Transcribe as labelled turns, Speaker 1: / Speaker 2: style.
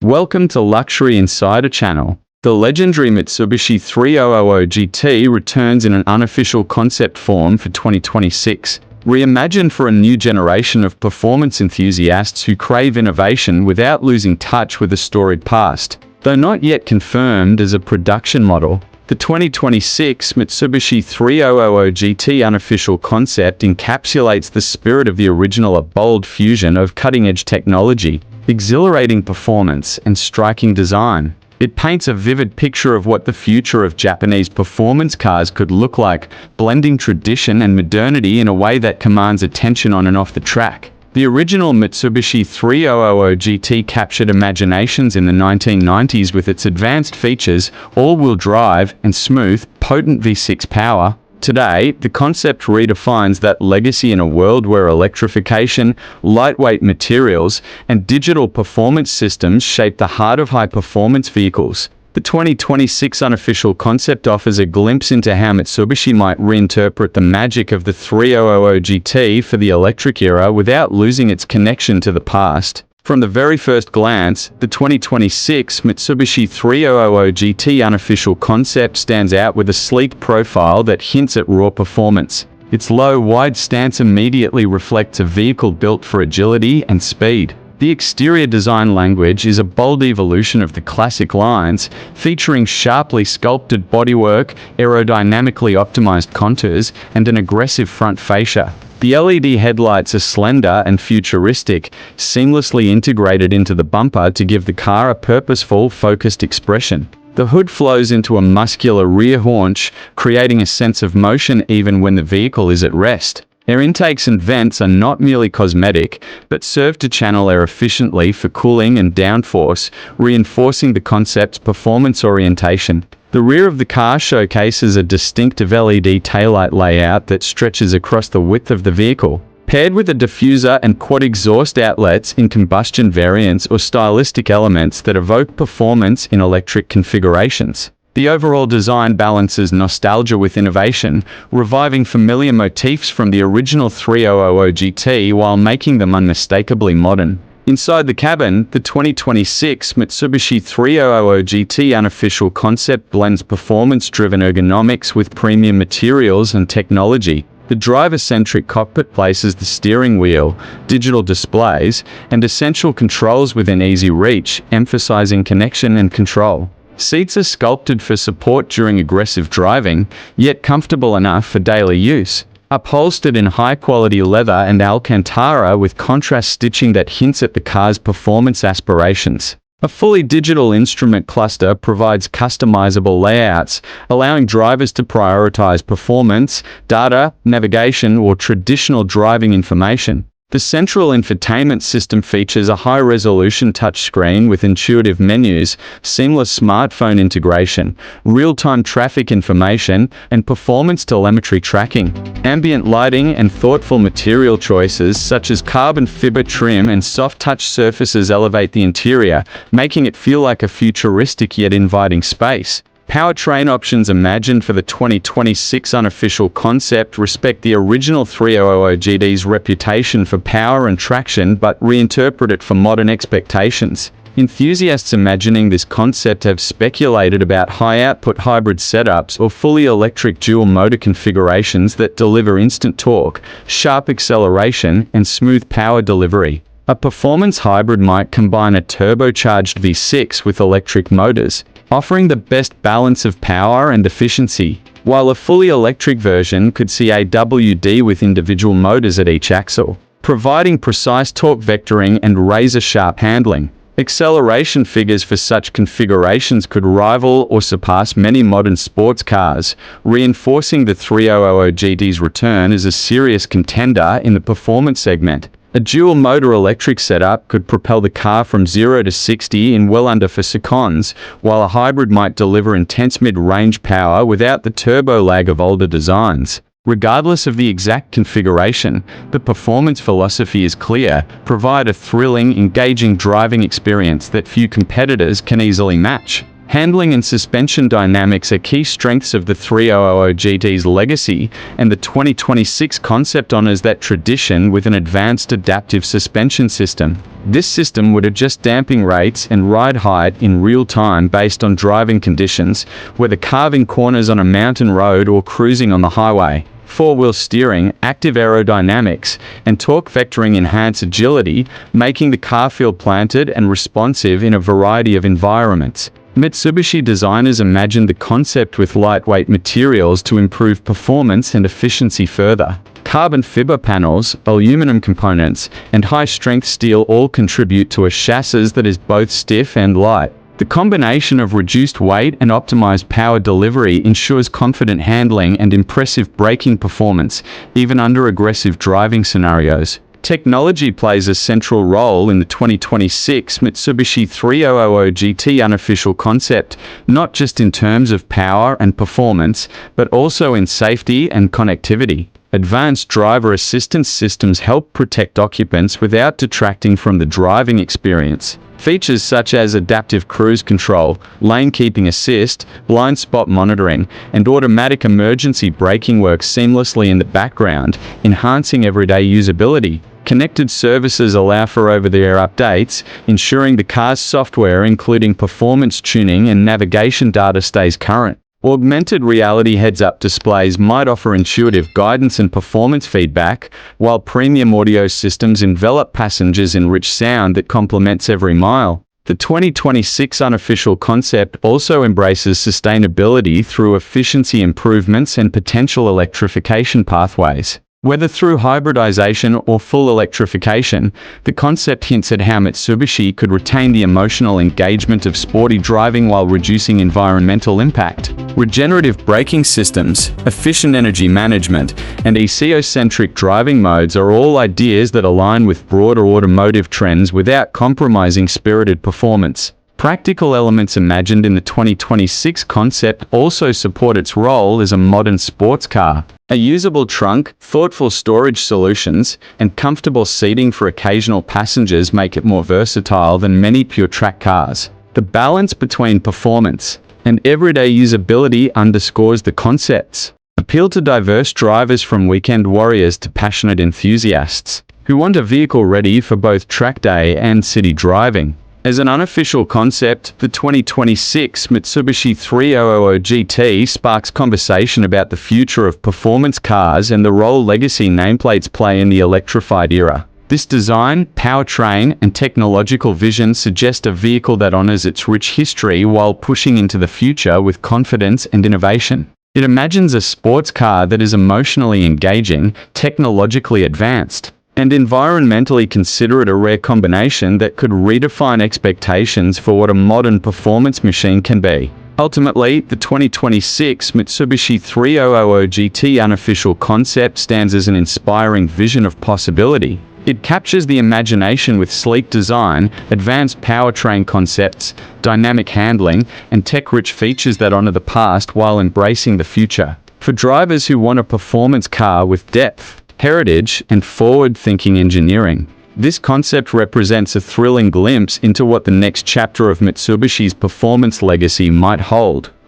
Speaker 1: Welcome to Luxury Insider Channel. The legendary Mitsubishi 3000 GT returns in an unofficial concept form for 2026, reimagined for a new generation of performance enthusiasts who crave innovation without losing touch with a storied past. Though not yet confirmed as a production model, the 2026 Mitsubishi 3000 GT unofficial concept encapsulates the spirit of the original, a bold fusion of cutting-edge technology, exhilarating performance, and striking design. It paints a vivid picture of what the future of Japanese performance cars could look like, blending tradition and modernity in a way that commands attention on and off the track. The original Mitsubishi 3000 GT captured imaginations in the 1990s with its advanced features, all-wheel drive, and smooth, potent V6 power. Today, the concept redefines that legacy in a world where electrification, lightweight materials, and digital performance systems shape the heart of high-performance vehicles. The 2026 unofficial concept offers a glimpse into how Mitsubishi might reinterpret the magic of the 3000 GT for the electric era without losing its connection to the past. From the very first glance, the 2026 Mitsubishi 3000 GT unofficial concept stands out with a sleek profile that hints at raw performance. Its low, wide stance immediately reflects a vehicle built for agility and speed. The exterior design language is a bold evolution of the classic lines, featuring sharply sculpted bodywork, aerodynamically optimized contours, and an aggressive front fascia. The LED headlights are slender and futuristic, seamlessly integrated into the bumper to give the car a purposeful, focused expression. The hood flows into a muscular rear haunch, creating a sense of motion even when the vehicle is at rest. Air intakes and vents are not merely cosmetic, but serve to channel air efficiently for cooling and downforce, reinforcing the concept's performance orientation. The rear of the car showcases a distinctive LED taillight layout that stretches across the width of the vehicle. Paired with a diffuser and quad exhaust outlets in combustion variants or stylistic elements that evoke performance in electric configurations. The overall design balances nostalgia with innovation, reviving familiar motifs from the original 3000 GT while making them unmistakably modern. Inside the cabin, the 2026 Mitsubishi 3000 GT unofficial concept blends performance-driven ergonomics with premium materials and technology. The driver-centric cockpit places the steering wheel, digital displays, and essential controls within easy reach, emphasizing connection and control. Seats are sculpted for support during aggressive driving, yet comfortable enough for daily use. Upholstered in high-quality leather and Alcantara with contrast stitching that hints at the car's performance aspirations. A fully digital instrument cluster provides customizable layouts, allowing drivers to prioritize performance, data, navigation, or traditional driving information. The central infotainment system features a high-resolution touchscreen with intuitive menus, seamless smartphone integration, real-time traffic information, and performance telemetry tracking. Ambient lighting and thoughtful material choices such as carbon fiber trim and soft-touch surfaces elevate the interior, making it feel like a futuristic yet inviting space. Powertrain options imagined for the 2026 unofficial concept respect the original 3000 GT's reputation for power and traction but reinterpret it for modern expectations. Enthusiasts imagining this concept have speculated about high-output hybrid setups or fully electric dual-motor configurations that deliver instant torque, sharp acceleration, and smooth power delivery. A performance hybrid might combine a turbocharged V6 with electric motors, offering the best balance of power and efficiency, while a fully electric version could see AWD with individual motors at each axle, providing precise torque vectoring and razor-sharp handling. Acceleration figures for such configurations could rival or surpass many modern sports cars, reinforcing the 3000 GT's return as a serious contender in the performance segment. A dual-motor electric setup could propel the car from 0 to 60 in well under 4 seconds, while a hybrid might deliver intense mid-range power without the turbo lag of older designs. Regardless of the exact configuration, the performance philosophy is clear: provide a thrilling, engaging driving experience that few competitors can easily match. Handling and suspension dynamics are key strengths of the 3000 GT's legacy, and the 2026 concept honors that tradition with an advanced adaptive suspension system. This system would adjust damping rates and ride height in real time based on driving conditions, whether carving corners on a mountain road or cruising on the highway. Four-wheel steering, active aerodynamics, and torque vectoring enhance agility, making the car feel planted and responsive in a variety of environments. Mitsubishi designers imagined the concept with lightweight materials to improve performance and efficiency further. Carbon fiber panels, aluminum components, and high-strength steel all contribute to a chassis that is both stiff and light. The combination of reduced weight and optimized power delivery ensures confident handling and impressive braking performance, even under aggressive driving scenarios. Technology plays a central role in the 2026 Mitsubishi 3000 GT unofficial concept, not just in terms of power and performance, but also in safety and connectivity. Advanced driver assistance systems help protect occupants without detracting from the driving experience. Features such as adaptive cruise control, lane keeping assist, blind spot monitoring, and automatic emergency braking work seamlessly in the background, enhancing everyday usability. Connected services allow for over-the-air updates, ensuring the car's software, including performance tuning and navigation data, stays current. Augmented reality heads-up displays might offer intuitive guidance and performance feedback, while premium audio systems envelop passengers in rich sound that complements every mile. The 2026 unofficial concept also embraces sustainability through efficiency improvements and potential electrification pathways. Whether through hybridization or full electrification, the concept hints at how Mitsubishi could retain the emotional engagement of sporty driving while reducing environmental impact. Regenerative braking systems, efficient energy management, and eco-centric driving modes are all ideas that align with broader automotive trends without compromising spirited performance. Practical elements imagined in the 2026 concept also support its role as a modern sports car. A usable trunk, thoughtful storage solutions, and comfortable seating for occasional passengers make it more versatile than many pure track cars. The balance between performance and everyday usability underscores the concept's appeal to diverse drivers, from weekend warriors to passionate enthusiasts who want a vehicle ready for both track day and city driving. As an unofficial concept, the 2026 Mitsubishi 3000 GT sparks conversation about the future of performance cars and the role legacy nameplates play in the electrified era. This design, powertrain, and technological vision suggest a vehicle that honors its rich history while pushing into the future with confidence and innovation. It imagines a sports car that is emotionally engaging, technologically advanced, and environmentally considerate, a rare combination that could redefine expectations for what a modern performance machine can be. Ultimately, the 2026 Mitsubishi 3000 GT unofficial concept stands as an inspiring vision of possibility. It captures the imagination with sleek design, advanced powertrain concepts, dynamic handling, and tech-rich features that honor the past while embracing the future. For drivers who want a performance car with depth, heritage, and forward-thinking engineering, this concept represents a thrilling glimpse into what the next chapter of Mitsubishi's performance legacy might hold.